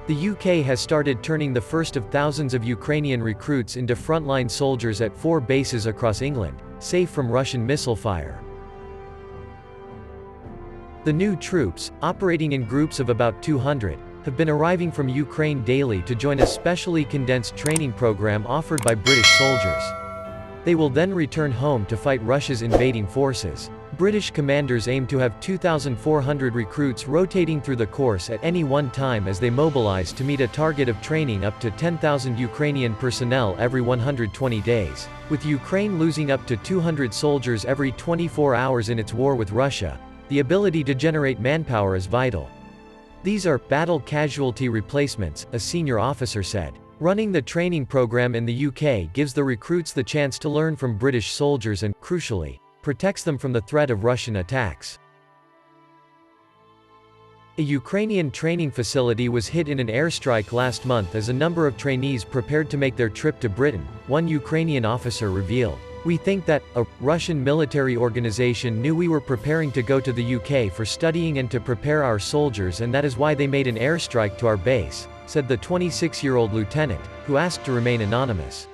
The UK has started turning the first of thousands of Ukrainian recruits into frontline soldiers at 4 bases across England, safe from Russian missile fire. The new troops, operating in groups of about 200, have been arriving from Ukraine daily to join a specially condensed training program offered by British soldiers. They will then return home to fight Russia's invading forces. British commanders aim to have 2,400 recruits rotating through the course at any one time as they mobilize to meet a target of training up to 10,000 Ukrainian personnel every 120 days. With Ukraine losing up to 200 soldiers every 24 hours in its war with Russia, the ability to generate manpower is vital. These are battle casualty replacements, a senior officer said. Running the training program in the UK gives the recruits the chance to learn from British soldiers and, crucially, protects them from the threat of Russian attacks. A Ukrainian training facility was hit in an airstrike last month as a number of trainees prepared to make their trip to Britain, one Ukrainian officer revealed. "We think that a Russian military organization knew we were preparing to go to the UK for studying and to prepare our soldiers, and that is why they made an airstrike to our base," said the 26-year-old lieutenant, who asked to remain anonymous.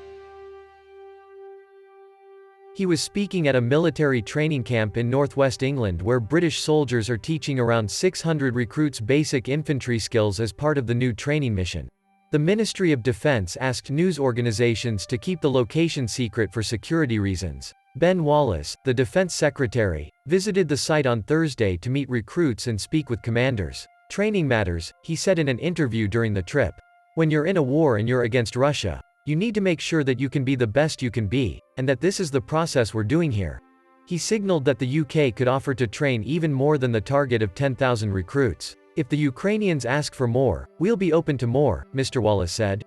He was speaking at a military training camp in northwest England where British soldiers are teaching around 600 recruits basic infantry skills as part of the new training mission. The Ministry of Defence asked news organisations to keep the location secret for security reasons. Ben Wallace, the Defence Secretary, visited the site on Thursday to meet recruits and speak with commanders. "Training matters," he said in an interview during the trip. "When you're in a war and you're against Russia, you need to make sure that you can be the best you can be, and that this is the process we're doing here." He signaled that the UK could offer to train even more than the target of 10,000 recruits. "If the Ukrainians ask for more, we'll be open to more," Mr. Wallace said.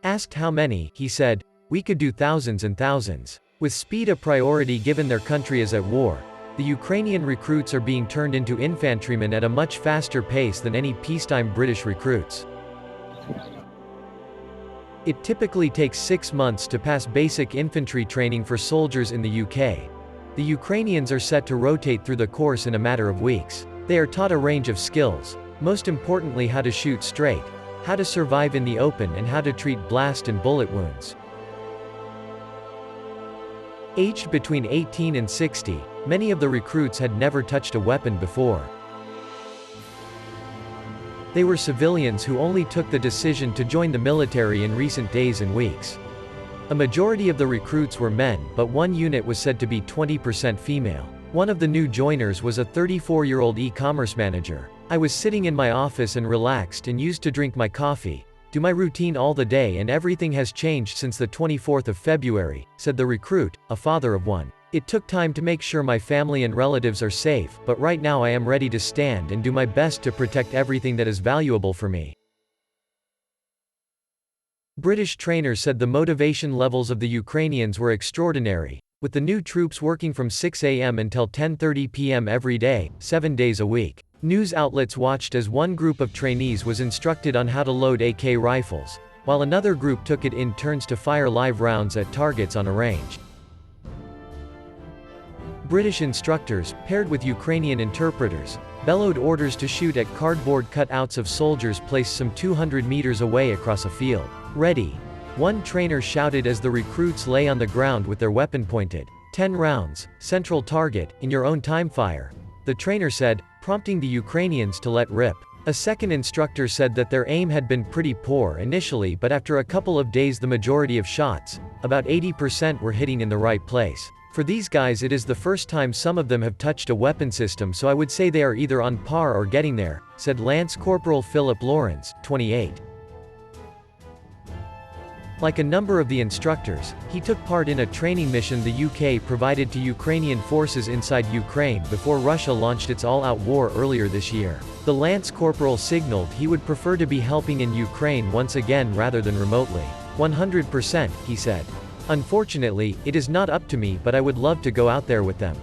Asked how many, he said, "We could do thousands and thousands." With speed a priority given their country is at war, the Ukrainian recruits are being turned into infantrymen at a much faster pace than any peacetime British recruits. It typically takes 6 months to pass basic infantry training for soldiers in the UK. The Ukrainians are set to rotate through the course in a matter of weeks. They are taught a range of skills, most importantly how to shoot straight, how to survive in the open, and how to treat blast and bullet wounds. Aged between 18 and 60, many of the recruits had never touched a weapon before. They were civilians who only took the decision to join the military in recent days and weeks. A majority of the recruits were men, but one unit was said to be 20% female. One of the new joiners was a 34-year-old e-commerce manager. "I was sitting in my office and relaxed and used to drink my coffee, do my routine all the day, and everything has changed since the 24th of February, said the recruit, a father of one. "It took time to make sure my family and relatives are safe, but right now I am ready to stand and do my best to protect everything that is valuable for me." British trainers said the motivation levels of the Ukrainians were extraordinary, with the new troops working from 6 a.m. until 10:30 p.m. every day, 7 days a week. News outlets watched as one group of trainees was instructed on how to load AK rifles, while another group took it in turns to fire live rounds at targets on a range. British instructors, paired with Ukrainian interpreters, bellowed orders to shoot at cardboard cutouts of soldiers placed some 200 meters away across a field. "Ready," one trainer shouted as the recruits lay on the ground with their weapon pointed. 10 rounds, central target, in your own time fire," the trainer said, prompting the Ukrainians to let rip. A second instructor said that their aim had been pretty poor initially, but after a couple of days the majority of shots, about 80%, were hitting in the right place. "For these guys it is the first time some of them have touched a weapon system, so I would say they are either on par or getting there," said Lance Corporal Philip Lawrence, 28. Like a number of the instructors, he took part in a training mission the UK provided to Ukrainian forces inside Ukraine before Russia launched its all-out war earlier this year. The Lance Corporal signaled he would prefer to be helping in Ukraine once again rather than remotely. 100%, he said. "Unfortunately, it is not up to me, but I would love to go out there with them.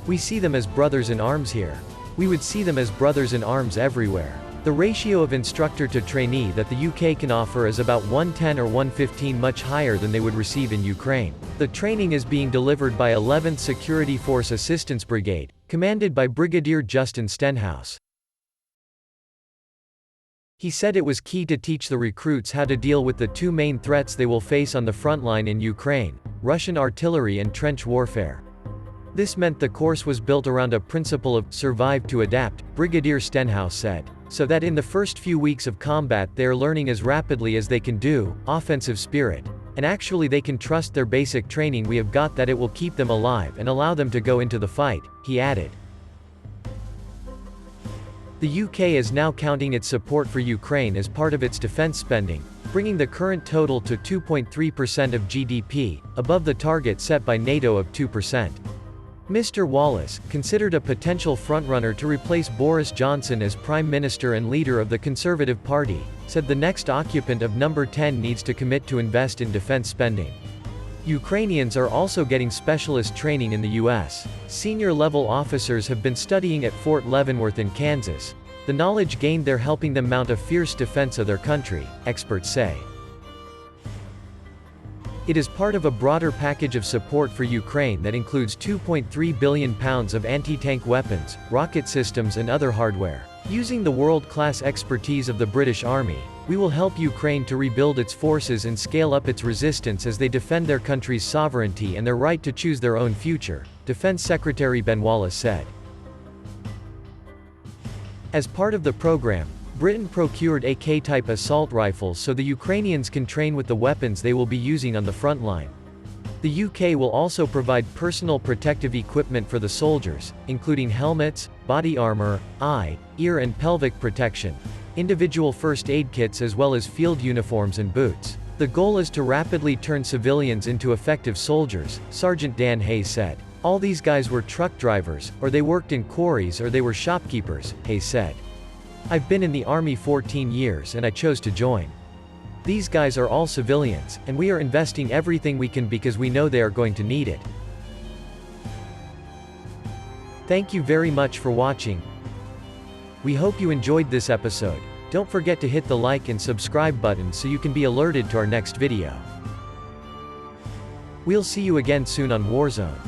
We see them as brothers in arms here. We would see them as brothers in arms everywhere." The ratio of instructor to trainee that the UK can offer is about 110 or 115, much higher than they would receive in Ukraine. The training is being delivered by 11th Security Force Assistance Brigade, commanded by Brigadier Justin Stenhouse. He said it was key to teach the recruits how to deal with the two main threats they will face on the front line in Ukraine: Russian artillery and trench warfare. This meant the course was built around a principle of survive to adapt, Brigadier Stenhouse said, so that in the first few weeks of combat they are learning as rapidly as they can do, offensive spirit, and actually they can trust their basic training we have got, that it will keep them alive and allow them to go into the fight, he added. The UK is now counting its support for Ukraine as part of its defense spending, bringing the current total to 2.3% of GDP, above the target set by NATO of 2%. Mr. Wallace, considered a potential frontrunner to replace Boris Johnson as Prime Minister and leader of the Conservative Party, said the next occupant of number 10 needs to commit to invest in defense spending. Ukrainians are also getting specialist training in the U.S. Senior-level officers have been studying at Fort Leavenworth in Kansas. The knowledge gained there helping them mount a fierce defense of their country, experts say. It is part of a broader package of support for Ukraine that includes £2.3 billion of anti-tank weapons, rocket systems and other hardware. Using the world-class expertise of the British Army, we will help Ukraine to rebuild its forces and scale up its resistance as they defend their country's sovereignty and their right to choose their own future, Defense Secretary Ben Wallace said. As part of the program, Britain procured AK-type assault rifles so the Ukrainians can train with the weapons they will be using on the front line. The UK will also provide personal protective equipment for the soldiers, including helmets, body armor, eye, ear and pelvic protection, individual first aid kits as well as field uniforms and boots. The goal is to rapidly turn civilians into effective soldiers, Sergeant Dan Hayes said. All these guys were truck drivers, or they worked in quarries or they were shopkeepers, Hayes said. I've been in the Army 14 years and I chose to join. These guys are all civilians, and we are investing everything we can because we know they are going to need it. Thank you very much for watching. We hope you enjoyed this episode. Don't forget to hit the like and subscribe button so you can be alerted to our next video. We'll see you again soon on Warzone.